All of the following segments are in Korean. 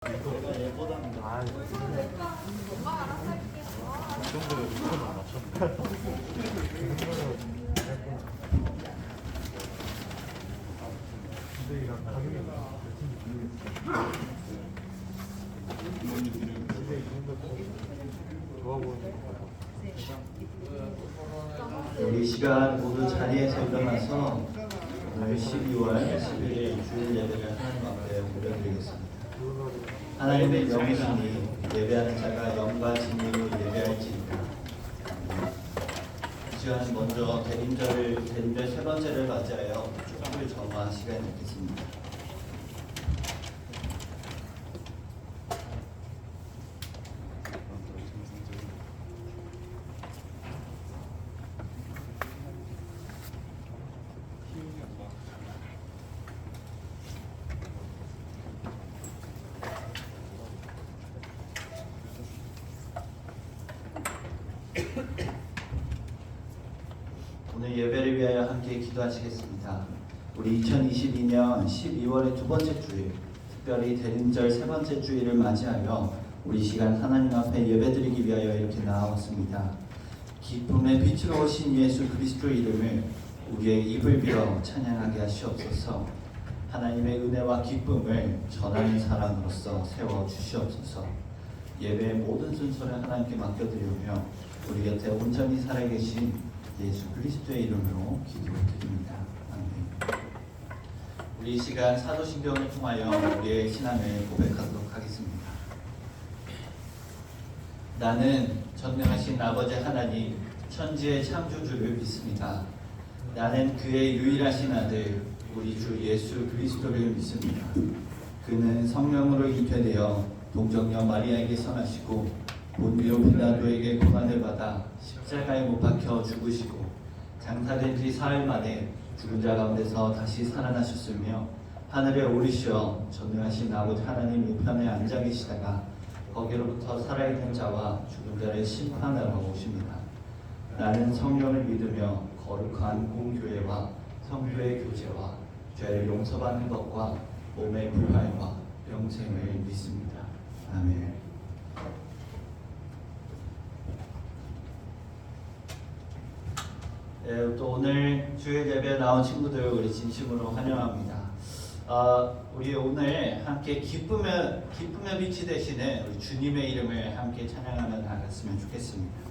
얘보다는 아, 이 정도로 6,000원 맞췄네. 근데 이랑 가격이 근데 이 정도 좋아 보이는 것 같아. 우리 시간 모두 자리에서 일어나서 오늘 12월 11일 주일 예배를 하나님 앞에 올려드리겠습니다. 하나님의 명이시니 예배하는 자가 영과 진리로 예배할지니라. 이 시간 먼저 대림절 세 번째를 맞이하여 축복을 전할 시간이 있겠습니다. 오늘 예배를 위하여 함께 기도하시겠습니다. 우리 2022년 12월의 두 번째 주일, 특별히 대림절 세 번째 주일을 맞이하여 우리 시간 하나님 앞에 예배드리기 위하여 이렇게 나아왔습니다. 기쁨의 빛으로 오신 예수 그리스도의 이름을 우리의 입을 빌어 찬양하게 하시옵소서. 하나님의 은혜와 기쁨을 전하는 사람으로서 세워주시옵소서. 예배의 모든 순서를 하나님께 맡겨드리며 우리 곁에 온전히 살아계신 예수 그리스도의 이름으로 기도드립니다. 아멘. 우리 이 시간 사도신경을 통하여 우리의 신앙을 고백하도록 하겠습니다. 나는 전능하신 아버지 하나님 천지의 창조주를 믿습니다. 나는 그의 유일하신 아들 우리 주 예수 그리스도를 믿습니다. 그는 성령으로 잉태되어 동정녀 마리아에게 선하시고 본디오 빌라도에게 고난을 받아 십자가에 못 박혀 죽으시고 장사된 지 사흘 만에 죽은 자 가운데서 다시 살아나셨으며 하늘에 오르시어 전능하신 아버지 하나님 우편에 앉아 계시다가 거기로부터 살아있는 자와 죽은 자를 심판하러 오십니다. 나는 성령을 믿으며 거룩한 공교회와 성도의 교제와 죄를 용서받는 것과 몸의 부활과 영생을 믿습니다. 아멘. 네, 또 오늘 주일 예배에 나온 친구들 우리 진심으로 환영합니다. 우리 오늘 함께 기쁨의 빛이 되시는 우리 주님의 이름을 함께 찬양하며 나갔으면 좋겠습니다.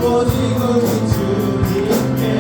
오직 주님께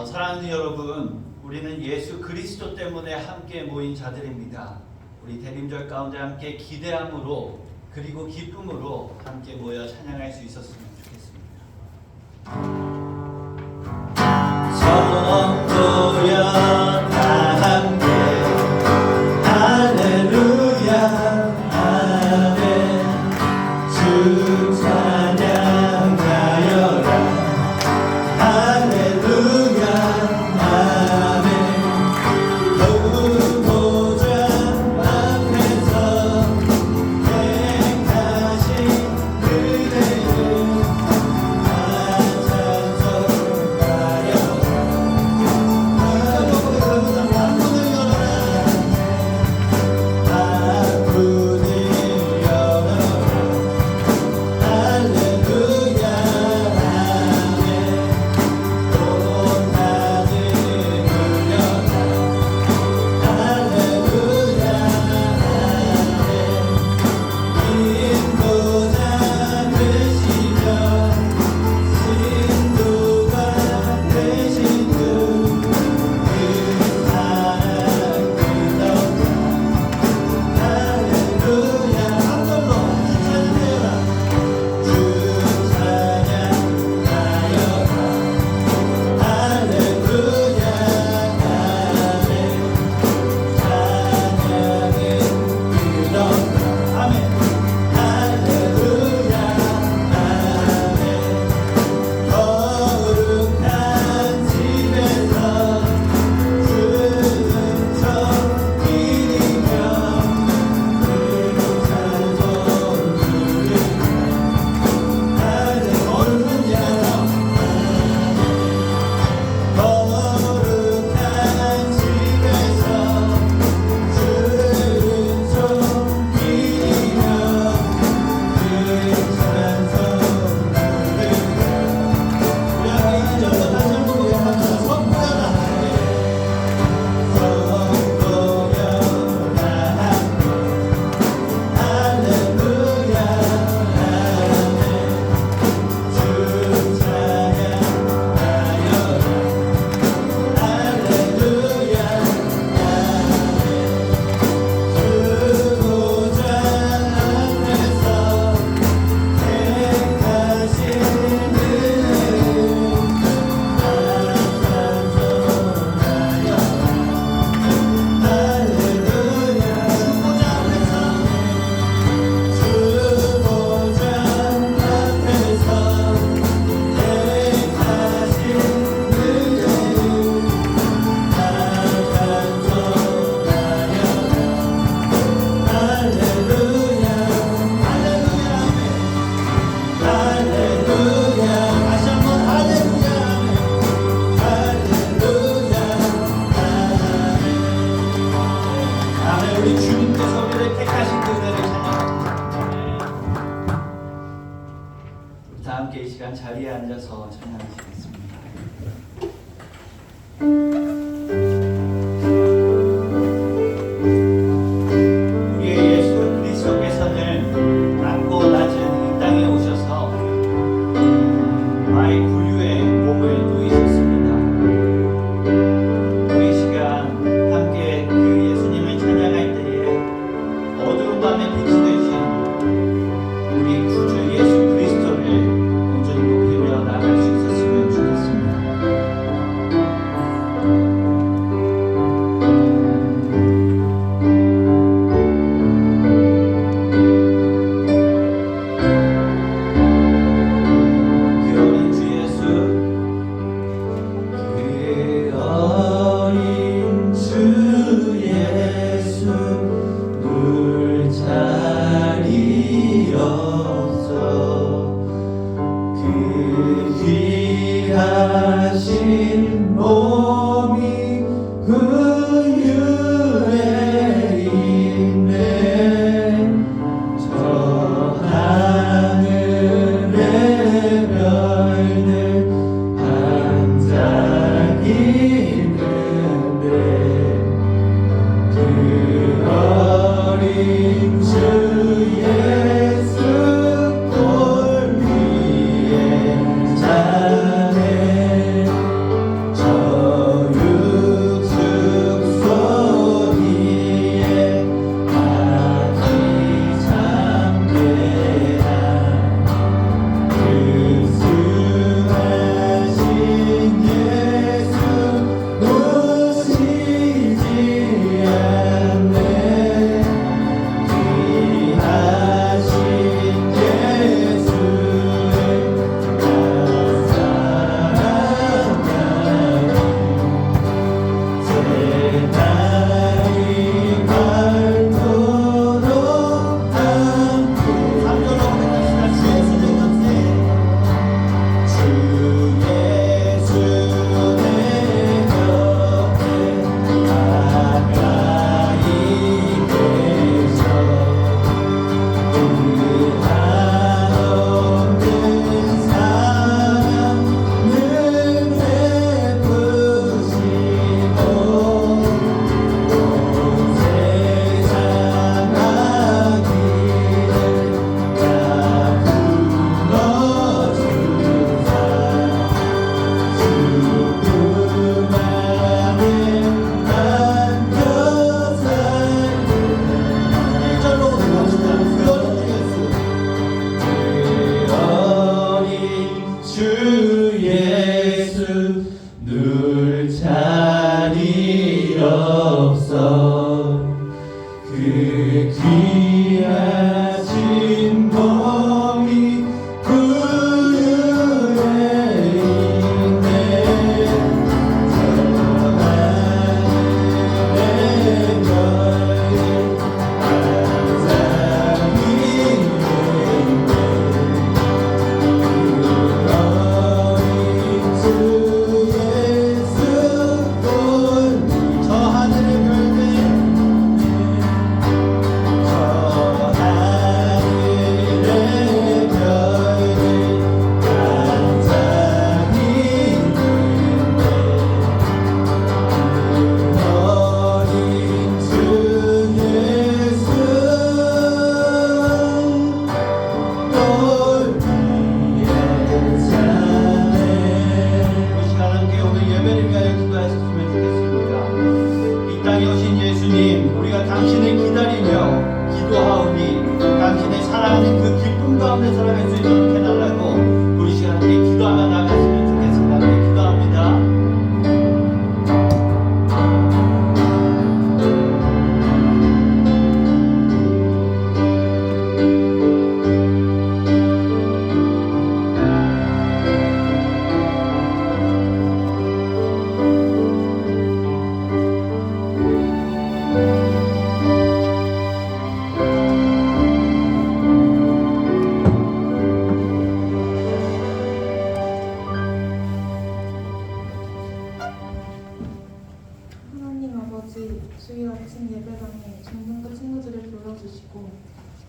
사랑하는 여러분, 우리는 예수 그리스도 때문에 함께 모인 자들입니다. 우리 대림절 가운데 함께 기대함으로 그리고 기쁨으로 함께 모여 찬양할 수 있었으면 좋겠습니다. 성도여 다 함께 할렐루야 아멘 주 찬양하여라 할렐루야 아멘 보좌 앞에서 택하신 그대를 자리에 앉아서 찬양하시겠습니다. 우리의 예수 그리스도께서는 낮고 낮은 이 땅에 오셔서 마의 구유에 몸을 누이셨습니다. 우리 시간 함께 그 예수님을 찬양할 때에 어두운 밤에 빛이 되신 우리 구주 예수 그리스도를 나갈 수 있었으면 좋겠습니다. 그 어린 주 예수, 그 어린 주 예수 nur 자리여서 귀하신 몸이 구유에 있네 저 하늘의 별들 반짝이는데 그 어린 주 예수 골 위에 자네 저 자리 없어 그 귀하신 범이 그늘에 있네. 저 하늘의 별이 항상 있는데 우리가 당신을 기다리며 기도하오니 당신의 사랑하는 그 기쁨 가운데 살아갈 수 있도록 해달라고 우리 시간 함께 기도하며 나갔으면 좋겠습니다. 함께 기도합니다. 주일 아침 예배당에 중등부 친구들을 불러주시고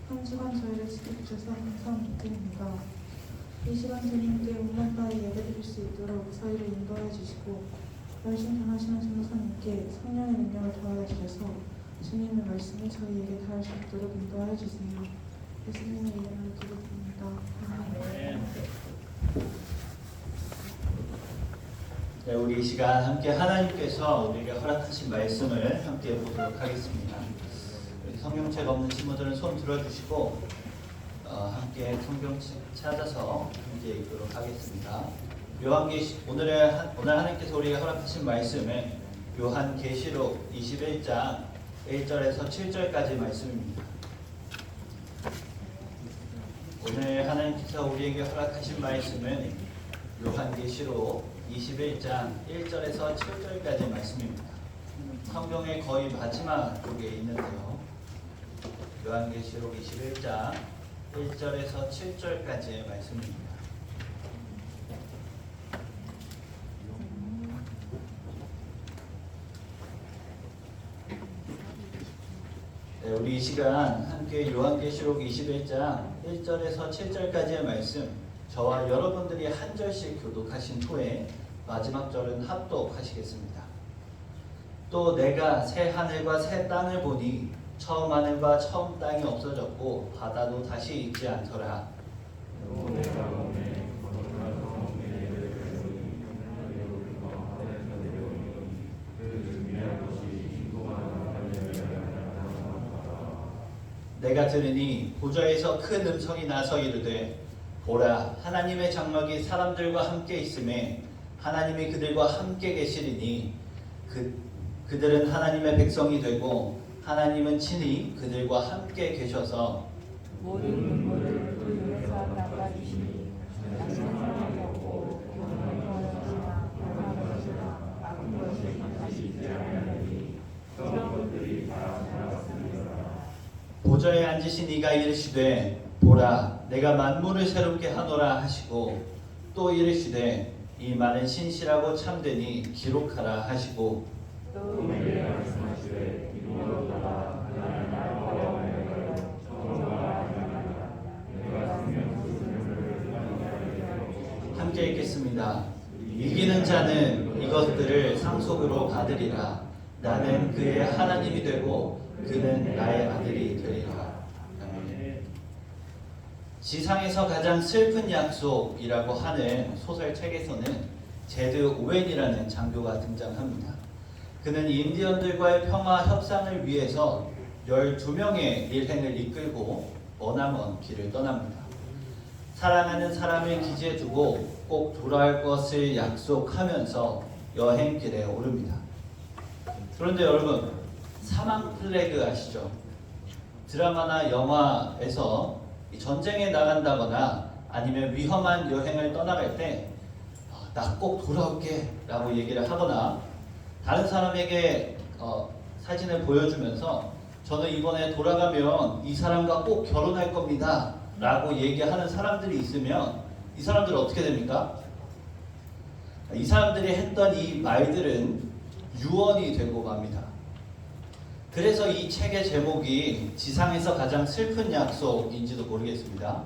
한 주간 저희를 지켜주셔서 감사드립니다. 이 시간 주님께 온전하게 예배드릴 수 있도록 저희를 인도해 주시고 열심 전하시는 전도사님께 성령의 능력을 더하여 주셔서 주님의 말씀이 저희에게 닿을 수 있도록 인도하여 주세요. 예수님의 이름으로 기도드립니다. 아멘. 네, 우리 이 시간 함께 하나님께서 우리에게 허락하신 말씀을 함께 보도록 하겠습니다. 우리 성경책 없는 친구들은 손 들어주시고 함께 성경책 찾아서 함께 읽도록 하겠습니다. 오늘 하나님께서 우리에게 허락하신 말씀은 요한계시록 21장 1절에서 7절까지 말씀입니다. 오늘 하나님께서 우리에게 허락하신 말씀은 요한계시록 21장 1절에서 7절까지 말씀입니다. 성경의 거의 마지막 쪽에 있는데요. 요한계시록 21장 1절에서 7절까지의 말씀입니다. 네, 우리 이 시간 함께 요한계시록 21장 1절에서 7절까지의 말씀 저와 여러분들이 한 절씩 교독하신 후에 마지막 절은 합독하시겠습니다. 또 내가 새 하늘과 새 땅을 보니 처음 하늘과 처음 땅이 없어졌고 바다도 다시 있지 않더라. 내가 들으니 보좌에서 큰 음성이 나서 이르되 보라 하나님의 장막이 사람들과 함께 있음에 하나님이 그들과 함께 계시리니 그들은 하나님의 백성이 되고 하나님은 친히 그들과 함께 계셔서 모든 눈물을 그 눈에서 닦아주시니 낙심하지 없고 병하는 것이나 변한 것이나 아픈 것이 다시 있지 않으니 그런 것들이 다 지나갔습니다. 보좌에 앉으신 이가 이르시되 보라 내가 만물을 새롭게 하노라 하시고 또 이르시되 이 말은 신실하고 참되니 기록하라 하시고 또 내게 말씀하시되 이루어도다 나는 알파와 오메가요 처음과 마지막이라 내가 생명 그 함께 읽겠습니다. 이기는 자는 이것들을 상속으로 받으리라. 나는 그의 하나님이 되고 그는 나의 아들이 되리라. 지상에서 가장 슬픈 약속이라고 하는 소설책에서는 제드 오웬이라는 장교가 등장합니다. 그는 인디언들과의 평화 협상을 위해서 12명의 일행을 이끌고 머나먼 길을 떠납니다. 사랑하는 사람을 기지에 두고 꼭 돌아올 것을 약속하면서 여행길에 오릅니다. 그런데 여러분, 사망 플래그 아시죠? 드라마나 영화에서 전쟁에 나간다거나 아니면 위험한 여행을 떠나갈 때 나 꼭 돌아올게 라고 얘기를 하거나 다른 사람에게 사진을 보여주면서 저는 이번에 돌아가면 이 사람과 꼭 결혼할 겁니다 라고 얘기하는 사람들이 있으면 이 사람들은 어떻게 됩니까? 이 사람들이 했던 이 말들은 유언이 되고 맙니다. 그래서 이 책의 제목이 지상에서 가장 슬픈 약속인지도 모르겠습니다.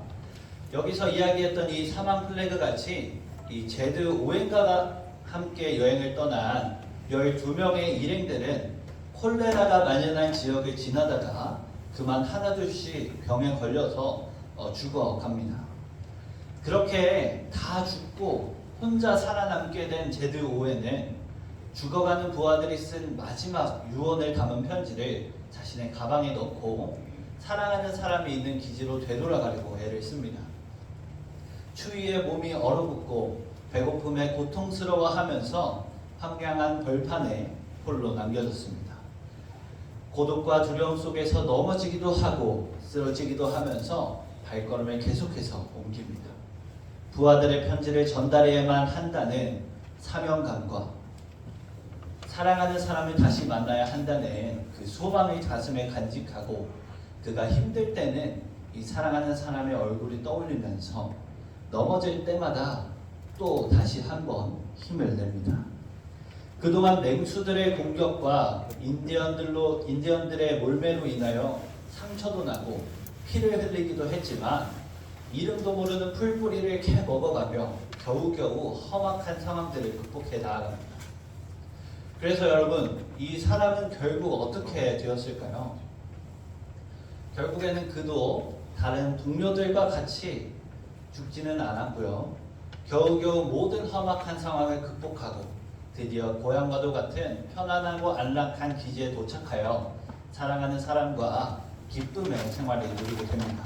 여기서 이야기했던 이 사망 플래그 같이 이 제드 오웬과 함께 여행을 떠난 12명의 일행들은 콜레라가 만연한 지역을 지나다가 그만 하나둘씩 병에 걸려서 죽어갑니다. 그렇게 다 죽고 혼자 살아남게 된 제드 오웬은 죽어가는 부하들이 쓴 마지막 유언을 담은 편지를 자신의 가방에 넣고 사랑하는 사람이 있는 기지로 되돌아가려고 애를 씁니다. 추위에 몸이 얼어붙고 배고픔에 고통스러워하면서 황량한 벌판에 홀로 남겨졌습니다. 고독과 두려움 속에서 넘어지기도 하고 쓰러지기도 하면서 발걸음을 계속해서 옮깁니다. 부하들의 편지를 전달해야만 한다는 사명감과 사랑하는 사람을 다시 만나야 한다는 그 소망을 가슴에 간직하고 그가 힘들 때는 이 사랑하는 사람의 얼굴이 떠올리면서 넘어질 때마다 또 다시 한번 힘을 냅니다. 그동안 맹수들의 공격과 인디언들의 몰매로 인하여 상처도 나고 피를 흘리기도 했지만 이름도 모르는 풀뿌리를 캐 먹어가며 겨우겨우 험악한 상황들을 극복해 나아갑니다. 그래서 여러분, 이 사람은 결국 어떻게 되었을까요? 결국에는 그도 다른 동료들과 같이 죽지는 않았고요. 겨우겨우 모든 험악한 상황을 극복하고 드디어 고향과도 같은 편안하고 안락한 기지에 도착하여 사랑하는 사람과 기쁨의 생활을 누리게 됩니다.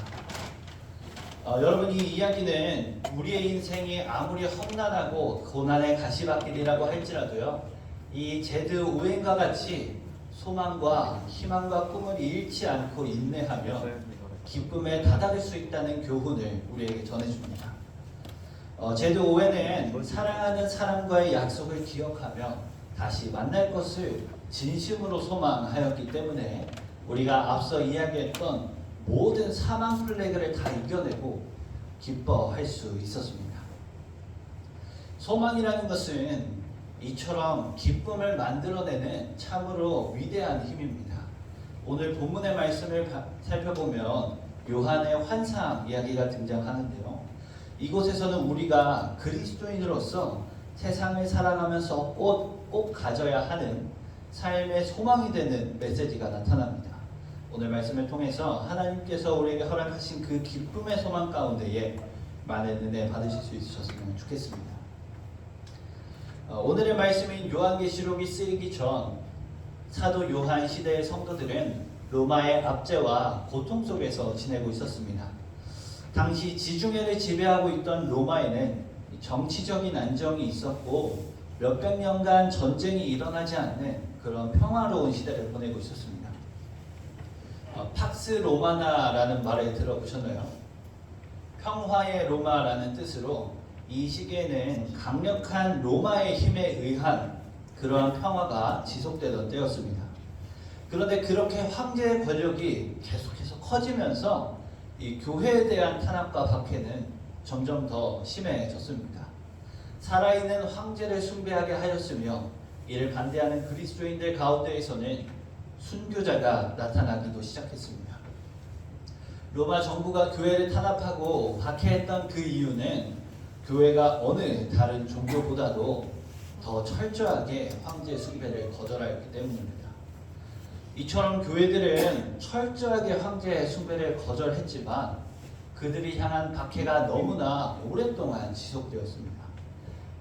여러분, 이 이야기는 우리의 인생이 아무리 험난하고 고난의 가시밭길이라고 할지라도요, 이 제드 오웬과 같이 소망과 희망과 꿈을 잃지 않고 인내하며 기쁨에 다다를 수 있다는 교훈을 우리에게 전해줍니다. 제드 오웬은 사랑하는 사람과의 약속을 기억하며 다시 만날 것을 진심으로 소망하였기 때문에 우리가 앞서 이야기했던 모든 사망 플래그를 다 이겨내고 기뻐할 수 있었습니다. 소망이라는 것은 이처럼 기쁨을 만들어내는 참으로 위대한 힘입니다. 오늘 본문의 말씀을 살펴보면 요한의 환상 이야기가 등장하는데요. 이곳에서는 우리가 그리스도인으로서 세상을 살아가면서 꼭 가져야 하는 삶의 소망이 되는 메시지가 나타납니다. 오늘 말씀을 통해서 하나님께서 우리에게 허락하신 그 기쁨의 소망 가운데에 많은 은혜 받으실 수 있으셨으면 좋겠습니다. 오늘의 말씀인 요한계시록이 쓰이기 전 사도 요한 시대의 성도들은 로마의 압제와 고통 속에서 지내고 있었습니다. 당시 지중해를 지배하고 있던 로마에는 정치적인 안정이 있었고 몇백 년간 전쟁이 일어나지 않는 그런 평화로운 시대를 보내고 있었습니다. 팍스 로마나라는 말을 들어보셨나요? 평화의 로마라는 뜻으로 이 시기에는 강력한 로마의 힘에 의한 그러한 평화가 지속되던 때였습니다. 그런데 그렇게 황제의 권력이 계속해서 커지면서 이 교회에 대한 탄압과 박해는 점점 더 심해졌습니다. 살아있는 황제를 숭배하게 하였으며 이를 반대하는 그리스도인들 가운데에서는 순교자가 나타나기도 시작했습니다. 로마 정부가 교회를 탄압하고 박해했던 그 이유는 교회가 어느 다른 종교보다도 더 철저하게 황제 숭배를 거절하였기 때문입니다. 이처럼 교회들은 철저하게 황제 숭배를 거절했지만 그들이 향한 박해가 너무나 오랫동안 지속되었습니다.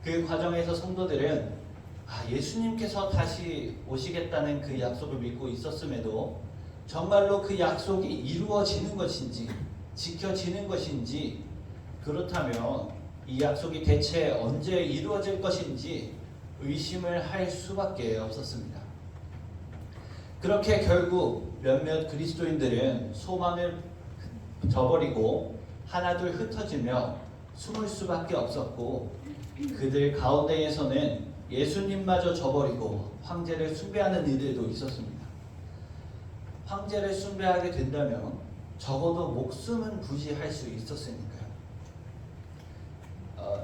그 과정에서 성도들은 예수님께서 다시 오시겠다는 그 약속을 믿고 있었음에도 정말로 그 약속이 이루어지는 것인지 지켜지는 것인지, 그렇다면 이 약속이 대체 언제 이루어질 것인지 의심을 할 수밖에 없었습니다. 그렇게 결국 몇몇 그리스도인들은 소망을 저버리고 하나둘 흩어지며 숨을 수밖에 없었고, 그들 가운데에서는 예수님마저 저버리고 황제를 숭배하는 이들도 있었습니다. 황제를 숭배하게 된다면 적어도 목숨은 부지할 수 있었으니까요.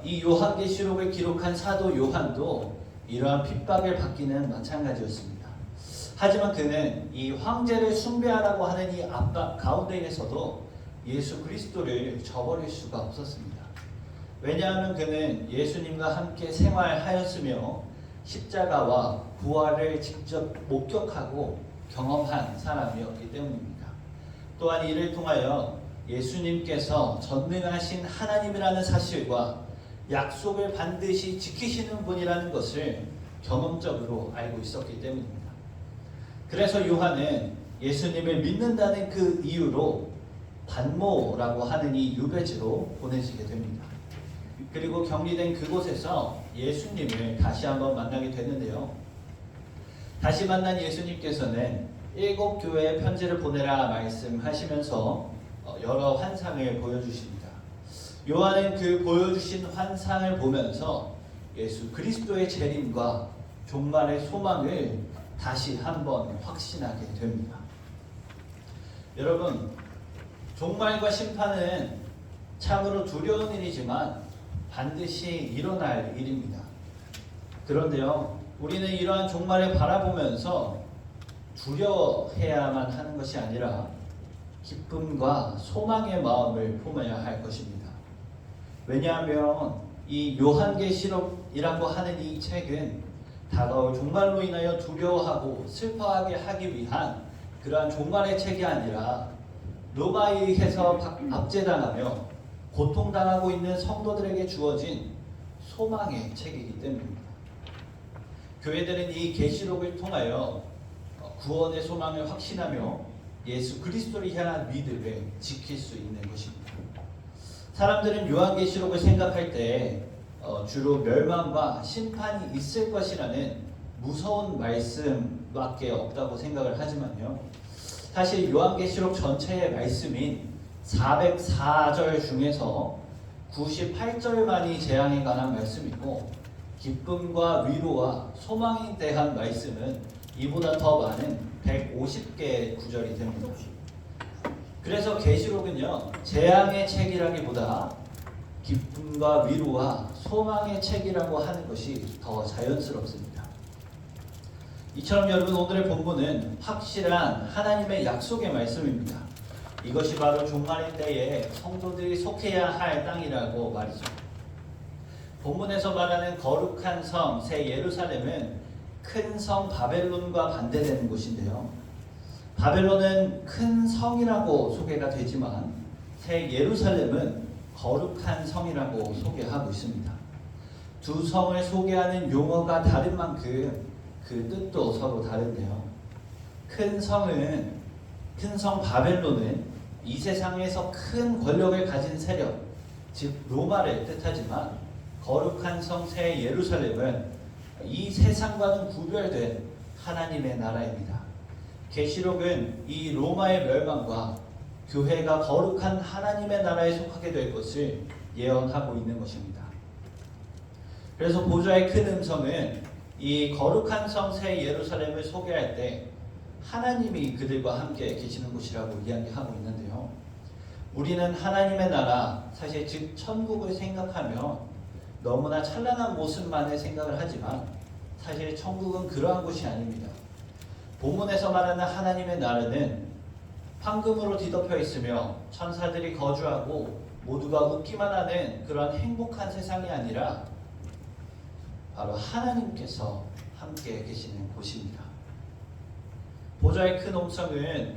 이 요한계시록을 기록한 사도 요한도 이러한 핍박을 받기는 마찬가지였습니다. 하지만 그는 이 황제를 숭배하라고 하는 이 압박 가운데에서도 예수 그리스도를 저버릴 수가 없었습니다. 왜냐하면 그는 예수님과 함께 생활하였으며 십자가와 부활을 직접 목격하고 경험한 사람이었기 때문입니다. 또한 이를 통하여 예수님께서 전능하신 하나님이라는 사실과 약속을 반드시 지키시는 분이라는 것을 경험적으로 알고 있었기 때문입니다. 그래서 요한은 예수님을 믿는다는 그 이유로 반모라고 하는 이 유배지로 보내지게 됩니다. 그리고 격리된 그곳에서 예수님을 다시 한번 만나게 되는데요. 다시 만난 예수님께서는 7 교회에 편지를 보내라 말씀하시면서 여러 환상을 보여주십니다. 요한은 그 보여주신 환상을 보면서 예수 그리스도의 재림과 종말의 소망을 다시 한번 확신하게 됩니다. 여러분, 종말과 심판은 참으로 두려운 일이지만 반드시 일어날 일입니다. 그런데요, 우리는 이러한 종말을 바라보면서 두려워해야만 하는 것이 아니라 기쁨과 소망의 마음을 품어야 할 것입니다. 왜냐하면 이 요한계시록이라고 하는 이 책은 다가올 종말로 인하여 두려워하고 슬퍼하게 하기 위한 그러한 종말의 책이 아니라 로마에 의해서 압제당하며 고통당하고 있는 성도들에게 주어진 소망의 책이기 때문입니다. 교회들은 이 계시록을 통하여 구원의 소망을 확신하며 예수 그리스도를 향한 믿음을 지킬 수 있는 것입니다. 사람들은 요한계시록을 생각할 때 주로 멸망과 심판이 있을 것이라는 무서운 말씀밖에 없다고 생각을 하지만요, 사실 요한계시록 전체의 말씀인 404절 중에서 98절만이 재앙에 관한 말씀이고, 기쁨과 위로와 소망에 대한 말씀은 이보다 더 많은 150개의 구절이 됩니다. 그래서 계시록은요, 재앙의 책이라기보다 기쁨과 위로와 소망의 책이라고 하는 것이 더 자연스럽습니다. 이처럼 여러분, 오늘의 본문은 확실한 하나님의 약속의 말씀입니다. 이것이 바로 종말의 때에 성도들이 속해야 할 땅이라고 말이죠. 본문에서 말하는 거룩한 성 새 예루살렘은 큰 성 바벨론과 반대되는 곳인데요. 바벨론은 큰 성이라고 소개가 되지만 새 예루살렘은 거룩한 성이라고 소개하고 있습니다. 두 성을 소개하는 용어가 다른 만큼 그 뜻도 서로 다른데요. 큰 성 바벨론은 이 세상에서 큰 권력을 가진 세력, 즉 로마를 뜻하지만, 거룩한 성 새 예루살렘은 이 세상과는 구별된 하나님의 나라입니다. 계시록은 이 로마의 멸망과 교회가 거룩한 하나님의 나라에 속하게 될 것을 예언하고 있는 것입니다. 그래서 보좌의 큰 음성은 이 거룩한 성 새 예루살렘을 소개할 때 하나님이 그들과 함께 계시는 곳이라고 이야기하고 있는데요. 우리는 하나님의 나라, 사실 즉 천국을 생각하며 너무나 찬란한 모습만을 생각을 하지만 사실 천국은 그러한 곳이 아닙니다. 본문에서 말하는 하나님의 나라는 황금으로 뒤덮여 있으며 천사들이 거주하고 모두가 웃기만 하는 그런 행복한 세상이 아니라 바로 하나님께서 함께 계시는 곳입니다. 보좌의 큰 음성은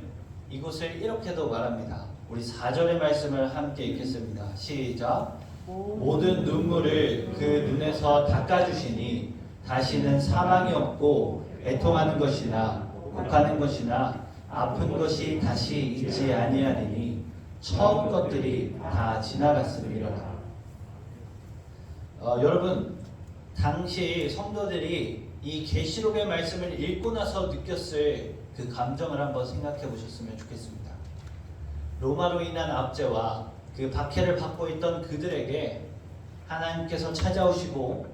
이곳을 이렇게도 말합니다. 우리 4절의 말씀을 함께 읽겠습니다. 시작. 모든 눈물을 그 눈에서 닦아주시니 다시는 사망이 없고 애통하는 것이나 욱하는 것이나 아픈 것이 다시 있지 아니하리니 처음 것들이 다 지나갔음이로라. 여러분, 당시 성도들이 이 계시록의 말씀을 읽고 나서 느꼈을 그 감정을 한번 생각해 보셨으면 좋겠습니다. 로마로 인한 압제와 그 박해를 받고 있던 그들에게 하나님께서 찾아오시고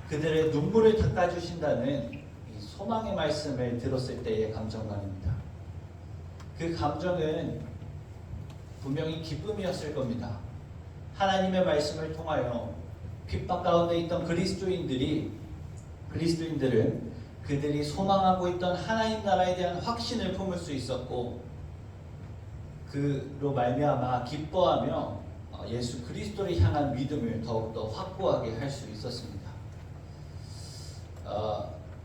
그들의 눈물을 닦아주신다는 이 소망의 말씀을 들었을 때의 감정관입니다. 그 감정은 분명히 기쁨이었을 겁니다. 하나님의 말씀을 통하여 핍박 가운데 있던 그리스도인들은 그들이 소망하고 있던 하나님 나라에 대한 확신을 품을 수 있었고, 그로 말미암아 기뻐하며 예수 그리스도를 향한 믿음을 더욱더 확고하게 할 수 있었습니다.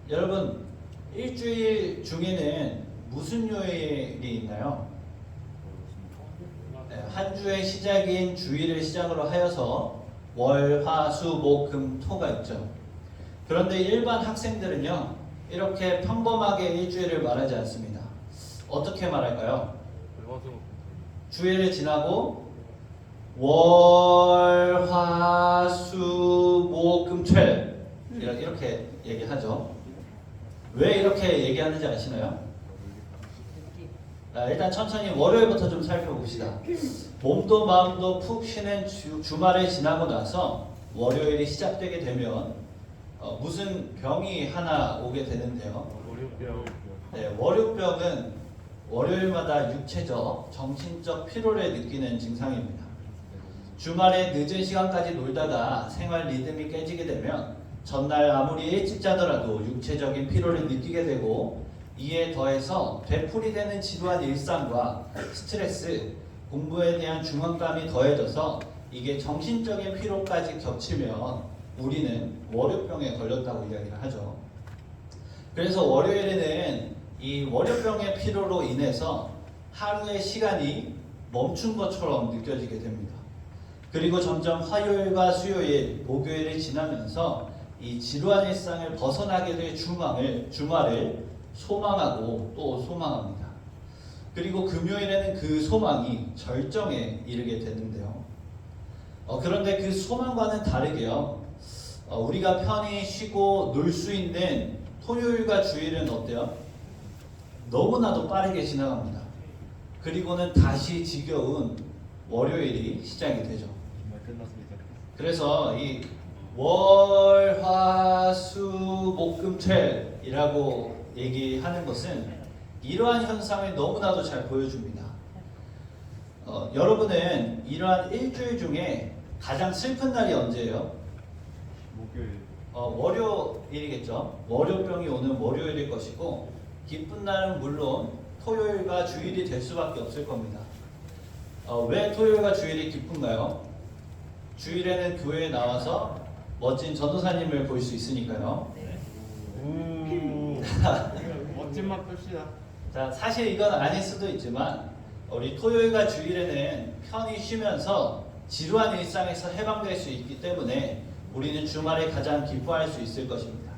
여러분, 일주일 중에는 무슨 요일이 있나요? 한 주의 시작인 주일을 시작으로 하여서 월, 화, 수, 목, 금, 토가 있죠. 그런데 일반 학생들은요, 이렇게 평범하게 일주일을 말하지 않습니다. 어떻게 말할까요? 주일을 지나고 월, 화, 수, 목, 금, 토 이렇게 얘기하죠. 왜 이렇게 얘기하는지 아시나요? 일단 천천히 월요일부터 좀 살펴봅시다. 몸도 마음도 푹 쉬는 주말을 지나고 나서 월요일이 시작되게 되면 무슨 병이 하나 오게 되는데요. 네, 월요병은 월요일마다 육체적, 정신적 피로를 느끼는 증상입니다. 주말에 늦은 시간까지 놀다가 생활 리듬이 깨지게 되면 전날 아무리 일찍 자더라도 육체적인 피로를 느끼게 되고, 이에 더해서 되풀이되는 지루한 일상과 스트레스, 공부에 대한 중압감이 더해져서 이게 정신적인 피로까지 겹치면 우리는 월요병에 걸렸다고 이야기를 하죠. 그래서 월요일에는 이 월요병의 피로로 인해서 하루의 시간이 멈춘 것처럼 느껴지게 됩니다. 그리고 점점 화요일과 수요일, 목요일이 지나면서 이 지루한 일상을 벗어나게 될 주말을 소망하고 또 소망합니다. 그리고 금요일에는 그 소망이 절정에 이르게 되는데요. 그런데 그 소망과는 다르게요, 우리가 편히 쉬고 놀 수 있는 토요일과 주일은 어때요? 너무나도 빠르게 지나갑니다. 그리고는 다시 지겨운 월요일이 시작이 되죠. 그래서 이 월, 화, 수, 목, 금, 토이라고 얘기하는 것은 이러한 현상을 너무나도 잘 보여줍니다. 여러분은 이러한 일주일 중에 가장 슬픈 날이 언제예요? 목요일. 월요일이겠죠. 월요병이 오는 월요일일 것이고, 기쁜 날은 물론 토요일과 주일이 될 수밖에 없을 겁니다. 왜 토요일과 주일이 기쁜가요? 주일에는 교회에 나와서 멋진 전도사님을 볼 수 있으니까요. 멋진 맛 봅시다. 자, 사실 이건 아닐 수도 있지만 우리 토요일과 주일에는 편히 쉬면서 지루한 일상에서 해방될 수 있기 때문에 우리는 주말에 가장 기뻐할 수 있을 것입니다.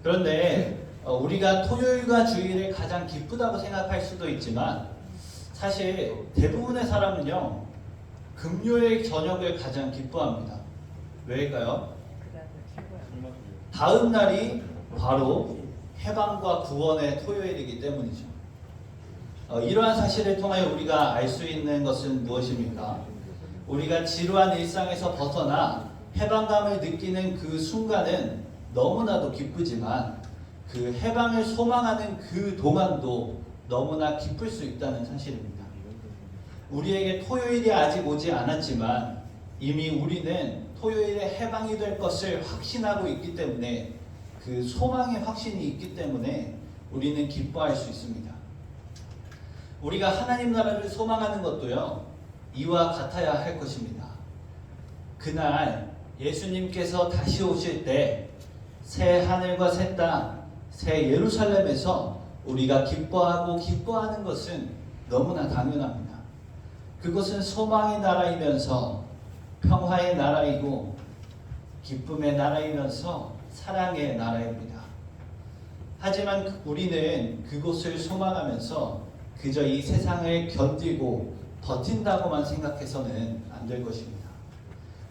그런데 우리가 토요일과 주일을 가장 기쁘다고 생각할 수도 있지만, 사실 대부분의 사람은요, 금요일 저녁을 가장 기뻐합니다. 왜일까요? 다음 날이 바로 해방과 구원의 토요일이기 때문이죠. 이러한 사실을 통하여 우리가 알 수 있는 것은 무엇입니까? 우리가 지루한 일상에서 벗어나 해방감을 느끼는 그 순간은 너무나도 기쁘지만, 그 해방을 소망하는 그 동안도 너무나 기쁠 수 있다는 사실입니다. 우리에게 토요일이 아직 오지 않았지만 이미 우리는 토요일에 해방이 될 것을 확신하고 있기 때문에, 그 소망의 확신이 있기 때문에 우리는 기뻐할 수 있습니다. 우리가 하나님 나라를 소망하는 것도요, 이와 같아야 할 것입니다. 그날 예수님께서 다시 오실 때 새 하늘과 새 땅, 새 예루살렘에서 우리가 기뻐하고 기뻐하는 것은 너무나 당연합니다. 그것은 소망의 나라이면서 평화의 나라이고 기쁨의 나라이면서 사랑의 나라입니다. 하지만 우리는 그곳을 소망하면서 그저 이 세상을 견디고 버틴다고만 생각해서는 안 될 것입니다.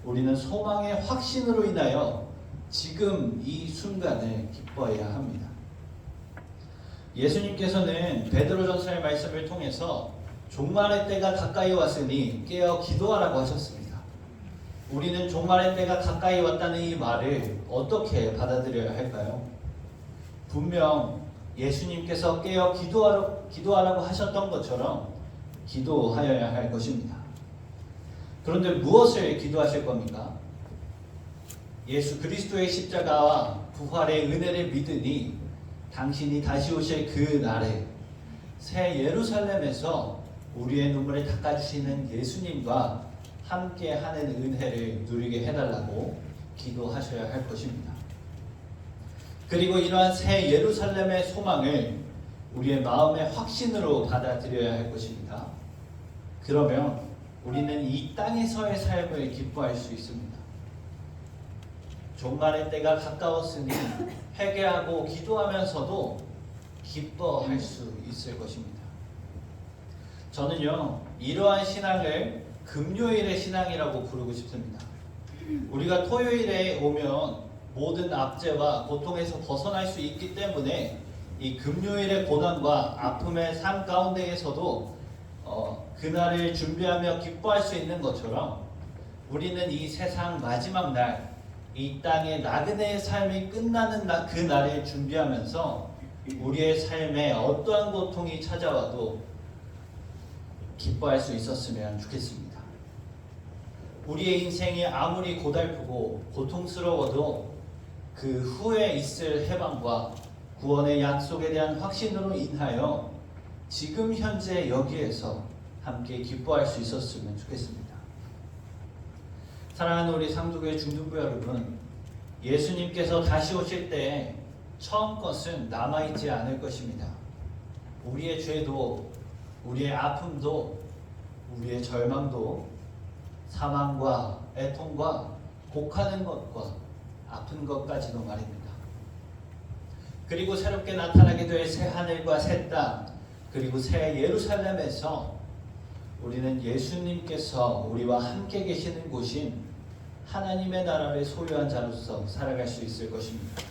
우리는 소망의 확신으로 인하여 지금 이 순간을 기뻐해야 합니다. 예수님께서는 베드로전서의 말씀을 통해서 종말의 때가 가까이 왔으니 깨어 기도하라고 하셨습니다. 우리는 종말의 때가 가까이 왔다는 이 말을 어떻게 받아들여야 할까요? 분명 예수님께서 깨어 기도하라고 하셨던 것처럼 기도하여야 할 것입니다. 그런데 무엇을 기도하실 겁니까? 예수 그리스도의 십자가와 부활의 은혜를 믿으니 당신이 다시 오실 그 날에 새 예루살렘에서 우리의 눈물을 닦아주시는 예수님과 함께하는 은혜를 누리게 해달라고 기도하셔야 할 것입니다. 그리고 이러한 새 예루살렘의 소망을 우리의 마음의 확신으로 받아들여야 할 것입니다. 그러면 우리는 이 땅에서의 삶을 기뻐할 수 있습니다. 종말의 때가 가까웠으니 회개하고 기도하면서도 기뻐할 수 있을 것입니다. 저는요, 이러한 신앙을 금요일의 신앙이라고 부르고 싶습니다. 우리가 토요일에 오면 모든 압제와 고통에서 벗어날 수 있기 때문에 이 금요일의 고난과 아픔의 삶 가운데에서도 그날을 준비하며 기뻐할 수 있는 것처럼 우리는 이 세상 마지막 날, 이 땅의 나그네의 삶이 끝나는 그 날을 준비하면서 우리의 삶에 어떠한 고통이 찾아와도 기뻐할 수 있었으면 좋겠습니다. 우리의 인생이 아무리 고달프고 고통스러워도 그 후에 있을 해방과 구원의 약속에 대한 확신으로 인하여 지금 현재 여기에서 함께 기뻐할 수 있었으면 좋겠습니다. 사랑하는 우리 상두교회 중등부 여러분, 예수님께서 다시 오실 때 처음 것은 남아있지 않을 것입니다. 우리의 죄도, 우리의 아픔도, 우리의 절망도, 사망과 애통과 곡하는 것과 아픈 것까지도 말입니다. 그리고 새롭게 나타나게 될 새 하늘과 새 땅, 그리고 새 예루살렘에서 우리는 예수님께서 우리와 함께 계시는 곳인 하나님의 나라를 소유한 자로서 살아갈 수 있을 것입니다.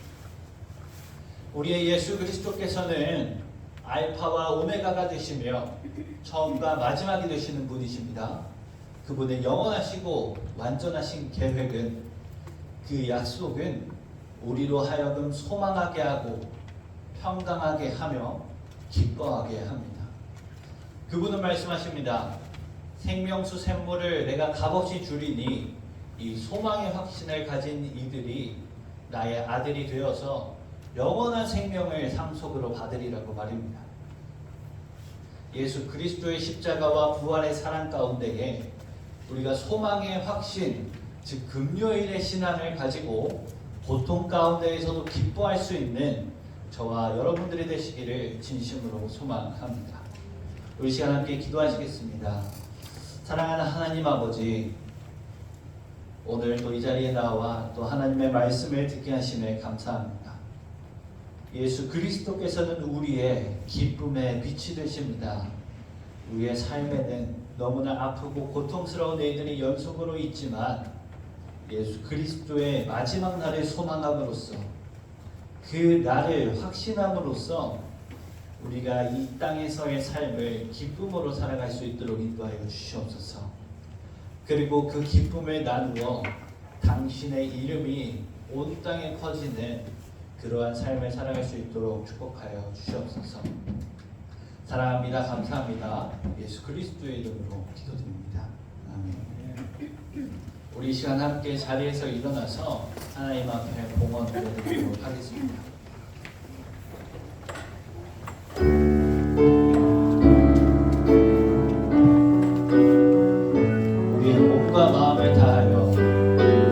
우리의 예수 그리스도께서는 알파와 오메가가 되시며 처음과 마지막이 되시는 분이십니다. 그분의 영원하시고 완전하신 계획은, 그 약속은 우리로 하여금 소망하게 하고 평강하게 하며 기뻐하게 합니다. 그분은 말씀하십니다. 생명수 샘물을 내가 값없이 주리니 이 소망의 확신을 가진 이들이 나의 아들이 되어서 영원한 생명을 상속으로 받으리라고 말입니다. 예수 그리스도의 십자가와 부활의 사랑 가운데에 우리가 소망의 확신, 즉 금요일의 신앙을 가지고 고통 가운데에서도 기뻐할 수 있는 저와 여러분들이 되시기를 진심으로 소망합니다. 우리 시간 함께 기도하시겠습니다. 사랑하는 하나님 아버지, 오늘도 이 자리에 나와 또 하나님의 말씀을 듣게 하심에 감사합니다. 예수 그리스도께서는 우리의 기쁨의 빛이 되십니다. 우리의 삶에는 너무나 아프고 고통스러운 일들이 연속으로 있지만 예수 그리스도의 마지막 날을 소망함으로써, 그 날을 확신함으로써 우리가 이 땅에서의 삶을 기쁨으로 살아갈 수 있도록 인도하여 주시옵소서. 그리고 그 기쁨을 나누어 당신의 이름이 온 땅에 퍼지는 그러한 삶을 살아갈 수 있도록 축복하여 주시옵소서. 사랑합니다. 감사합니다. 예수 그리스도의 이름으로 기도드립니다. 아멘. 우리 이 시간 함께 자리에서 일어나서 하나님 앞에 봉헌 드리도록 하겠습니다. 우리의 몸과 마음을 다하여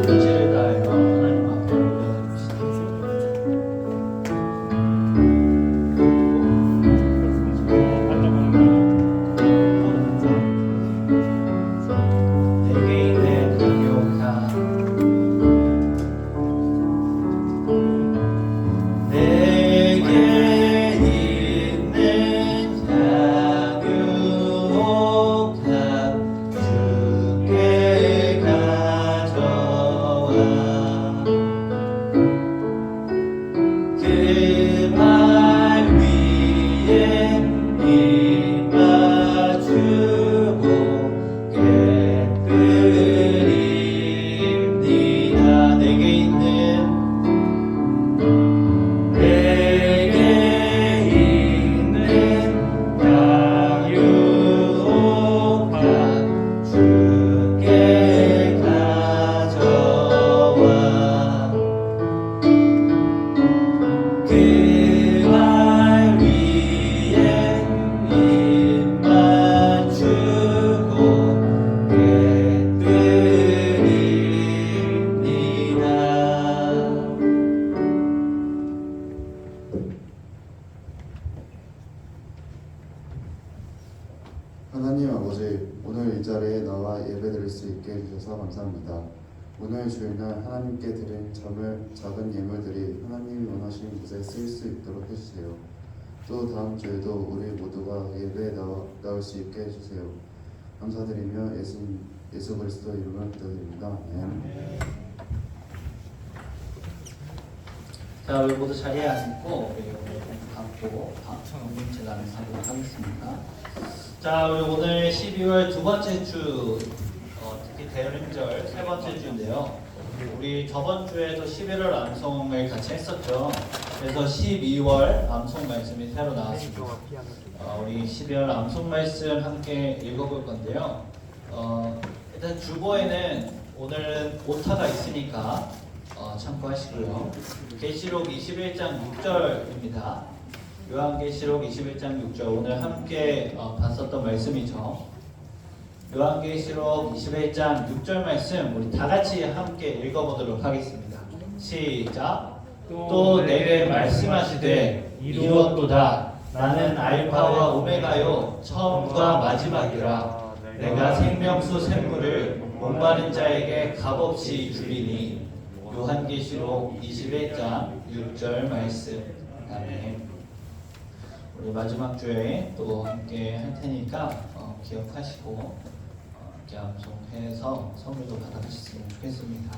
의지를 다하여 하나님 앞에 올려드립시다. 내게 있는 강력한 하나님 아버지, 오늘 이 자리에 나와 예배드릴 수 있게 해주셔서 감사합니다. 오늘 주일날 하나님께 드린 작은 예물들이 하나님이 원하시는 곳에 쓰일 수 있도록 해주세요. 또 다음 주에도 우리 모두가 예배에 나올 수 있게 해주세요. 감사드리며 예수 그리스도 이름으로 기도드립니다. 아멘. 자, 우리 모두 자리에 앉고 우리 갖고 방문 제단을 하도록 하겠습니다. 자, 우리 오늘 12월 두 번째 주, 특히 대림절 세 번째 주인데요. 우리 저번 주에도 11월 암송을 같이 했었죠. 그래서 12월 암송 말씀이 새로 나왔습니다. 우리 12월 암송 말씀 함께 읽어볼 건데요. 일단 주보에는 오늘은 오타가 있으니까 참고하시고요. 계시록 21장 6절입니다. 요한계시록 21장 6절 오늘 함께 봤었던 말씀이죠. 요한계시록 21장 6절 말씀 우리 다 같이 함께 읽어보도록 하겠습니다. 시작. 또 내게 말씀하시되 이루었도다. 나는 알파와 오메가요 처음과 마지막이라. 내가 생명수 샘물을 목마른 자에게 값없이 주리니. 요한계시록 21장 6절 말씀. 아멘. 우리 마지막 주에 또 함께 할 테니까 기억하시고 이렇게 암송해서 선물도 받아가셨으면 좋겠습니다.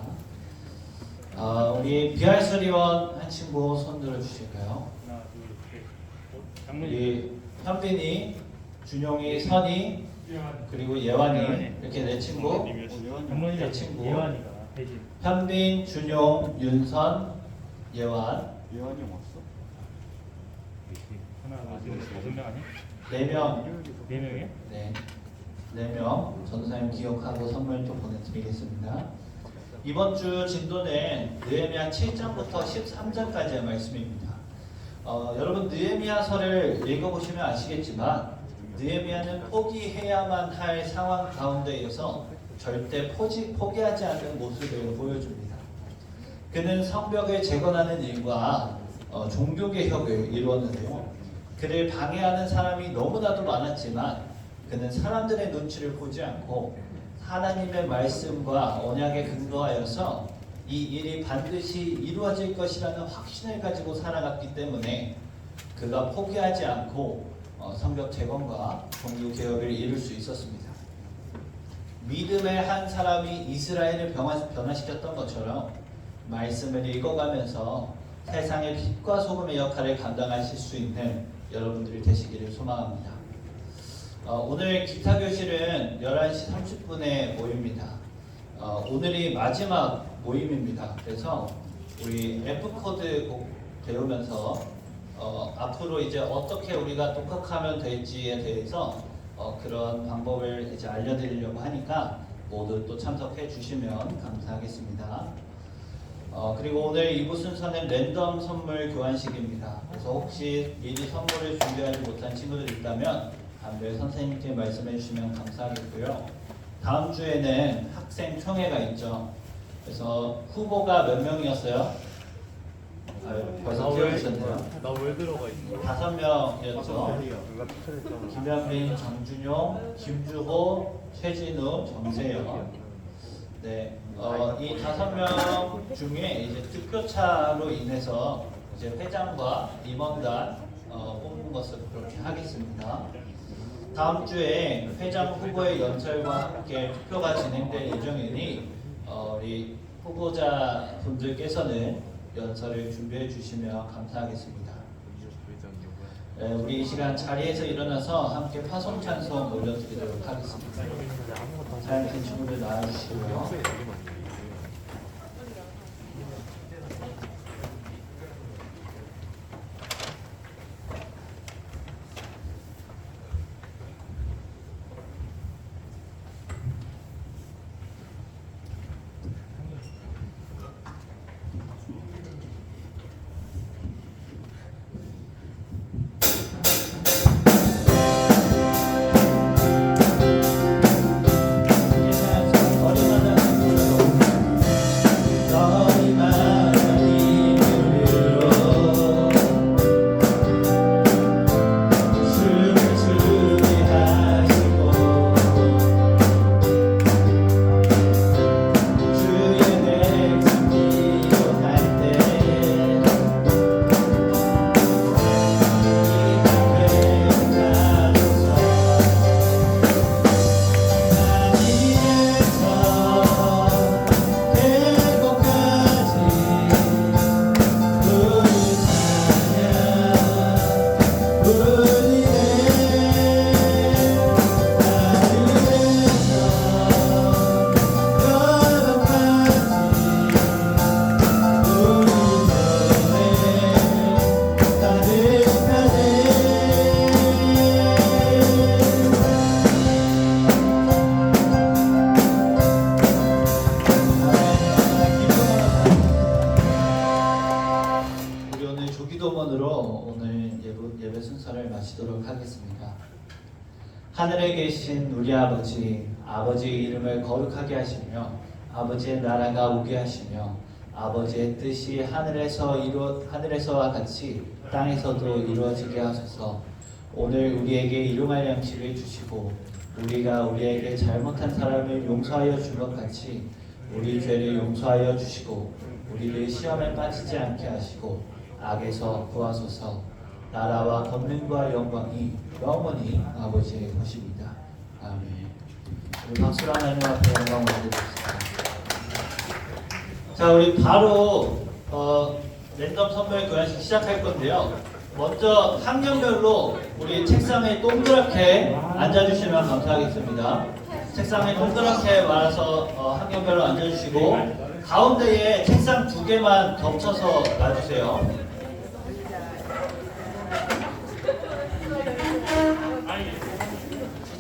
우리 비알수리원 한 친구 손 들어주실까요? 우리 현빈이, 준용이, 선이, 그리고 예완이 이렇게 네 친구. 네 친구. 현빈, 준용, 윤선, 예완. 예환이 형 왔어? 하나, 둘, 셋, 5명 아니? 4명. 4명이요? 네. 4명 전도사님 기억하고 선물 또 보내드리겠습니다. 이번 주 진도는 느헤미야 7장부터 13장까지의 말씀입니다. 여러분 느헤미야서를 읽어보시면 아시겠지만 느헤미야는 포기해야만 할 상황 가운데에서 절대 포기하지 않는 모습을 보여줍니다. 그는 성벽을 재건하는 일과 종교개혁을 이루었는데요. 그를 방해하는 사람이 너무나도 많았지만 그는 사람들의 눈치를 보지 않고 하나님의 말씀과 언약에 근거하여서 이 일이 반드시 이루어질 것이라는 확신을 가지고 살아갔기 때문에 그가 포기하지 않고 성벽 재건과 종교개혁을 이룰 수 있었습니다. 믿음의 한 사람이 이스라엘을 변화시켰던 것처럼 말씀을 읽어가면서 세상의 빛과 소금의 역할을 감당하실 수 있는 여러분들이 되시기를 소망합니다. 오늘 기타교실은 11시 30분에 모입니다. 오늘이 마지막 모임입니다. 그래서 우리 F코드 꼭 배우면서 앞으로 이제 어떻게 우리가 독학하면 될지에 대해서 그런 방법을 이제 알려드리려고 하니까 모두 또 참석해 주시면 감사하겠습니다. 그리고 오늘 2부 순서는 랜덤 선물 교환식입니다. 그래서 혹시 미리 선물을 준비하지 못한 친구들 있다면 담배 선생님께 말씀해 주시면 감사하겠고요. 다음 주에는 학생 총회가 있죠. 그래서 후보가 몇 명이었어요? 벌써 띄워주셨네요. 나 왜 들어가 있어? 5명이었죠. 김현빈, 정준용, 김주호, 최진우, 정세영. 네, 이 5명 중에 이제 득표차로 인해서 이제 회장과 임원단 뽑는 것을 그렇게 하겠습니다. 다음 주에 회장 후보의 연설과 함께 투표가 진행될 예정이니 우리 후보자 분들께서는 연설을 준비해 주시면 감사하겠습니다. 네, 우리 이 시간 자리에서 일어나서 함께 파송 찬송 올려드리도록 하겠습니다. 자연스러운 친구들 나와주시고요. 어린아이들 오늘 예배 순서를 마치도록 하겠습니다. 하늘에 계신 우리 아버지, 아버지의 이름을 거룩하게 하시며 아버지의 나라가 오게 하시며 아버지의 뜻이 하늘에서와 같이 땅에서도 이루어지게 하소서. 오늘 우리에게 일용할 양식을 주시고 우리가 우리에게 잘못한 사람을 용서하여 준 것 같이 우리 죄를 용서하여 주시고 우리를 시험에 빠지지 않게 하시고 악에서 구하소서. 나라와 권능과 영광이 영원히 아버지의 것입니다. 아멘. 우리 박수로 하나님 앞에 영광을 드립시다. 자, 우리 바로 랜덤 선물 교환식 시작할 건데요. 먼저 학년별로 우리 책상에 동그랗게 앉아주시면 감사하겠습니다. 책상에 동그랗게 말아서 학년별로 앉아주시고 가운데에 책상 2개만 겹쳐서 놔주세요.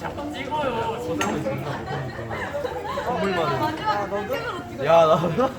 자꾸 찍어요. 저장을 존나 못하니까. 선물만. 야, 나.